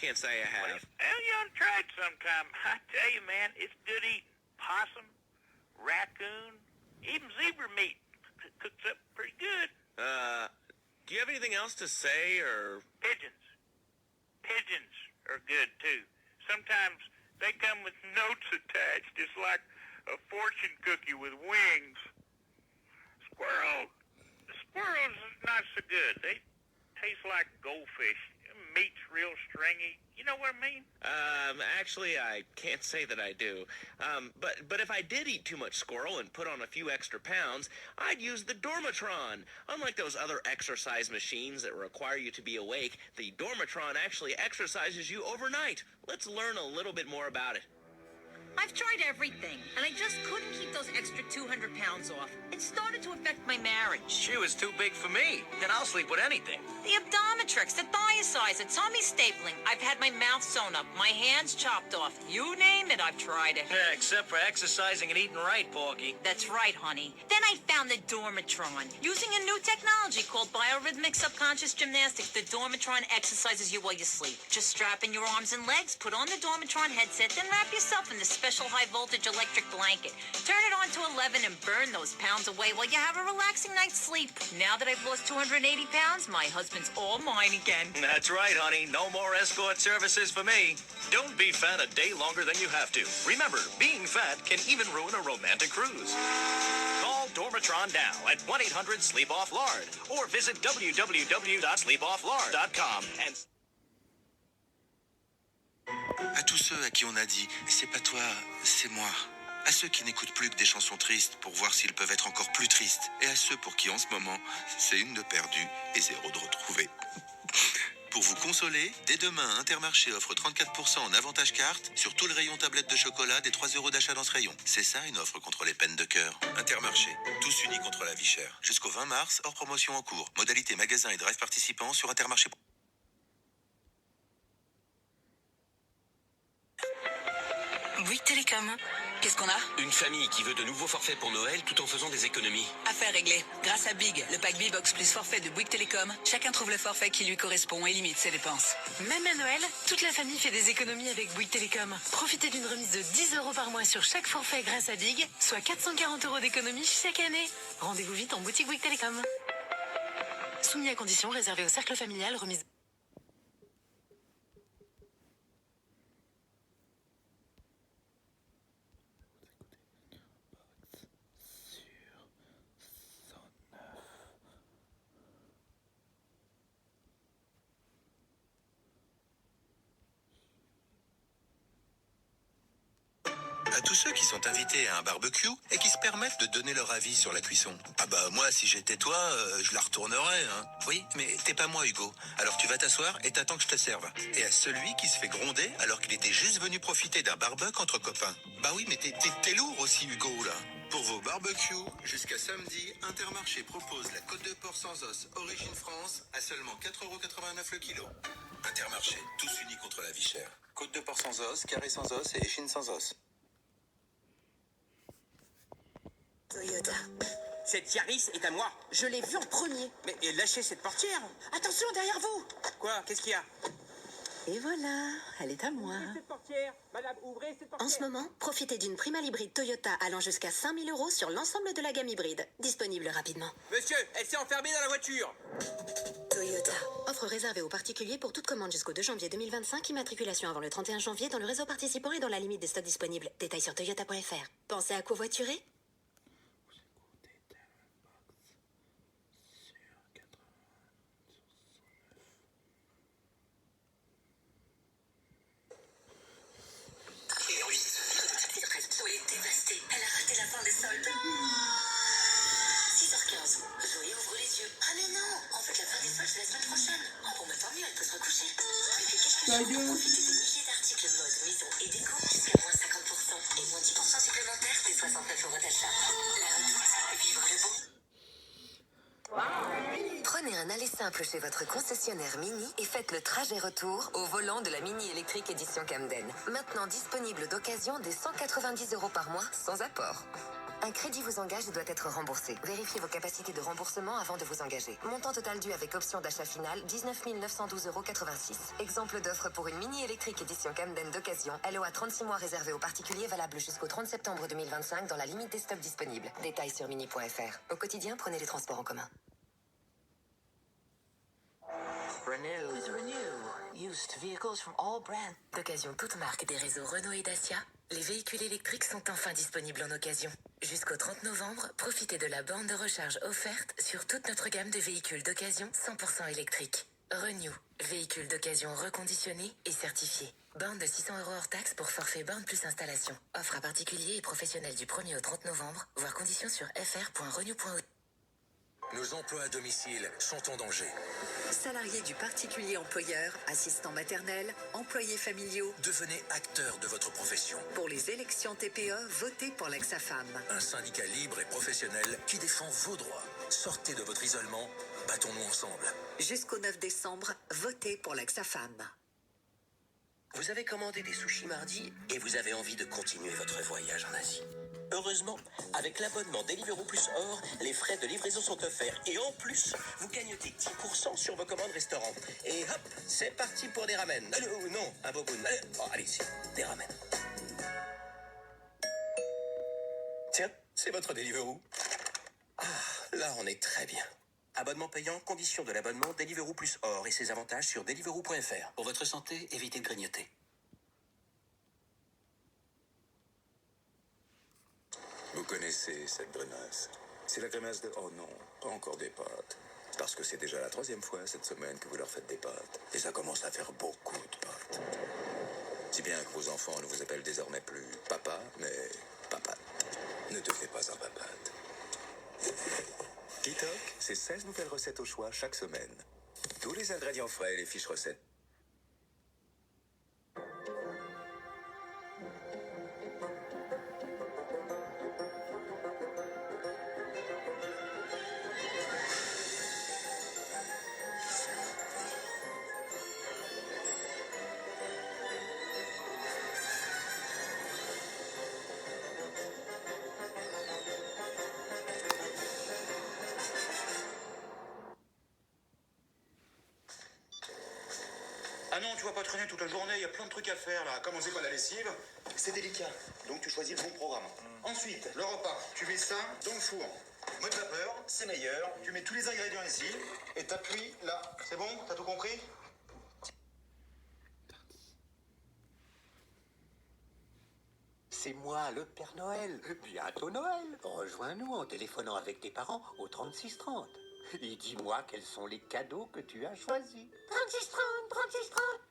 can't say I have. Well, you ought to try it sometime. I tell you, man, it's good eating. Possum, raccoon, even zebra meat cooks up pretty good. Do you have anything else to say, or... Pigeons. Pigeons are good, too. Sometimes they come with notes attached, just like a fortune cookie with wings. Squirrels is not so good. They taste like goldfish. Meat's real stringy. You know what I mean? Actually, I can't say that I do. But if I did eat too much squirrel and put on a few extra pounds, I'd use the Dormatron. Unlike those other exercise machines that require you to be awake, the Dormatron actually exercises you overnight. Let's learn a little bit more about it. I've tried everything, and I just couldn't keep those extra 200 pounds off. It started to affect my marriage. She was too big for me. Then I'll sleep with anything. The Abdometrix, the Thiazizer, tummy stapling. I've had my mouth sewn up, my hands chopped off. You name it, I've tried it. Yeah, except for exercising and eating right, Porky. That's right, honey. Then I found the Dormatron. Using a new technology called biorhythmic subconscious gymnastics, the Dormatron exercises you while you sleep. Just strap in your arms and legs, put on the Dormatron headset, then wrap yourself in the special high-voltage electric blanket. Turn it on to 11 and burn those pounds away while you have a relaxing night's sleep. Now that I've lost 280 pounds, my husband's all mine again. That's right, honey. No more escort services for me. Don't be fat a day longer than you have to. Remember, being fat can even ruin a romantic cruise. Call Dormatron now at 1-800-SLEEP-OFF-LARD or visit www.sleepofflard.com and... À tous ceux à qui on a dit « c'est pas toi, c'est moi », à ceux qui n'écoutent plus que des chansons tristes pour voir s'ils peuvent être encore plus tristes, et à ceux pour qui en ce moment, c'est une de perdue et 0 de retrouvée. Pour vous consoler, dès demain, Intermarché offre 34% en avantage carte sur tout le rayon tablette de chocolat des 3 € d'achat dans ce rayon. C'est ça une offre contre les peines de cœur. Intermarché, tous unis contre la vie chère. Jusqu'au 20 mars, hors promotion en cours. Modalité magasin et drive participants sur Intermarché. Bouygues Télécom. Qu'est-ce qu'on a? Une famille qui veut de nouveaux forfaits pour Noël tout en faisant des économies. Affaire réglée. Grâce à Big, le pack B-Box plus forfait de Bouygues Télécom, chacun trouve le forfait qui lui correspond et limite ses dépenses. Même à Noël, toute la famille fait des économies avec Bouygues Télécom. Profitez d'une remise de 10 € par mois sur chaque forfait grâce à Big, soit 440 € d'économies chaque année. Rendez-vous vite en boutique Bouygues Télécom. Soumis à conditions, réservé au cercle familial, remise... À tous ceux qui sont invités à un barbecue et qui se permettent de donner leur avis sur la cuisson. Ah bah moi, si j'étais toi, je la retournerais, hein. Oui, mais t'es pas moi, Hugo. Alors tu vas t'asseoir et t'attends que je te serve. Et à celui qui se fait gronder alors qu'il était juste venu profiter d'un barbecue entre copains. Bah oui, mais t'es lourd aussi, Hugo, là. Pour vos barbecues, jusqu'à samedi, Intermarché propose la côte de porc sans os, origine France, à seulement 4,89 € le kilo. Intermarché, tous unis contre la vie chère. Côte de porc sans os, carré sans os et échine sans os. Toyota. Cette Yaris est à moi. Je l'ai vue en premier. Mais lâchez cette portière. Attention, derrière vous. Quoi? Qu'est-ce qu'il y a? Et voilà, elle est à moi. Ouvrez cette portière. Madame, ouvrez cette portière. En ce moment, profitez d'une prime hybride Toyota allant jusqu'à 5 000 € sur l'ensemble de la gamme hybride. Disponible rapidement. Monsieur, elle s'est enfermée dans la voiture. Toyota. Offre réservée aux particuliers pour toute commande jusqu'au 2 janvier 2025. Immatriculation avant le 31 janvier dans le réseau participant et dans la limite des stocks disponibles. Détails sur toyota.fr. Pensez à covoiturer? Soyez dévastés. Elle a raté la fin des soldes. 6h15. Zoé ouvre les yeux. Ah mais non. En fait, la fin des soldes, c'est la semaine prochaine. Oh bon, bah tant mieux, elle peut se recoucher. Mais puis qu'est-ce que c'est pour profiter des milliers d'articles mode, maison et déco jusqu'à moins 50% et moins 10% supplémentaires des 69 € d'achat. La redoute, vivre le beau. Prenez un aller simple chez votre concessionnaire Mini et faites le trajet retour au volant de la Mini électrique édition Camden. Maintenant disponible d'occasion dès 190 € par mois sans apport. Un crédit vous engage et doit être remboursé. Vérifiez vos capacités de remboursement avant de vous engager. Montant total dû avec option d'achat finale, 19 912,86 €. Exemple d'offre pour une mini électrique édition Camden d'occasion. LOA 36 mois réservé aux particuliers, valable jusqu'au 30 septembre 2025 dans la limite des stocks disponibles. Détails sur mini.fr. Au quotidien, prenez les transports en commun. Renew. Used vehicles from all brands. D'occasion toute marque des réseaux Renault et Dacia, les véhicules électriques sont enfin disponibles en occasion. Jusqu'au 30 novembre, profitez de la borne de recharge offerte sur toute notre gamme de véhicules d'occasion 100% électriques. Renew, véhicules d'occasion reconditionnés et certifiés. Borne de 600 € hors taxe pour forfait borne plus installation. Offre à particuliers et professionnels du 1er au 30 novembre, voir conditions sur fr.renew.au. Nos emplois à domicile sont en danger. Salariés du particulier employeur, assistants maternels, employés familiaux. Devenez acteur de votre profession. Pour les élections TPE, votez pour l'Axa-Femme. Un syndicat libre et professionnel qui défend vos droits. Sortez de votre isolement, battons-nous ensemble. Jusqu'au 9 décembre, votez pour l'Axa-Femme. Vous avez commandé des sushis mardi et vous avez envie de continuer votre voyage en Asie. Heureusement, avec l'abonnement Deliveroo Plus Or, les frais de livraison sont offerts. Et en plus, vous gagnez 10% sur vos commandes restaurants. Et hop, c'est parti pour des ramen. Non, un boboon. Allez-y, des ramen. Tiens, c'est votre Deliveroo. Ah, là, on est très bien. Abonnement payant, condition de l'abonnement Deliveroo Plus Or et ses avantages sur deliveroo.fr. Pour votre santé, évitez de grignoter. Vous connaissez cette grimace. C'est la grimace de « Oh non, pas encore des pâtes ». Parce que c'est déjà la 3e fois cette semaine que vous leur faites des pâtes. Et ça commence à faire beaucoup de pâtes. Si bien que vos enfants ne vous appellent désormais plus papa, mais papa. Ne devenez pas un papate. Kitok, c'est 16 nouvelles recettes au choix chaque semaine. Tous les ingrédients frais et les fiches recettes. Ah non, tu vas pas traîner toute la journée, il y a plein de trucs à faire là. Commencer par la lessive, c'est délicat. Donc tu choisis le bon programme. Ensuite, le repas, tu mets ça dans le four. Mode vapeur, c'est meilleur. Tu mets tous les ingrédients ici et t'appuies là. C'est bon? T'as tout compris? C'est moi, le Père Noël. Bientôt Noël. Rejoins-nous en téléphonant avec tes parents au 3630. Et dis-moi quels sont les cadeaux que tu as choisis. 3630, 3630.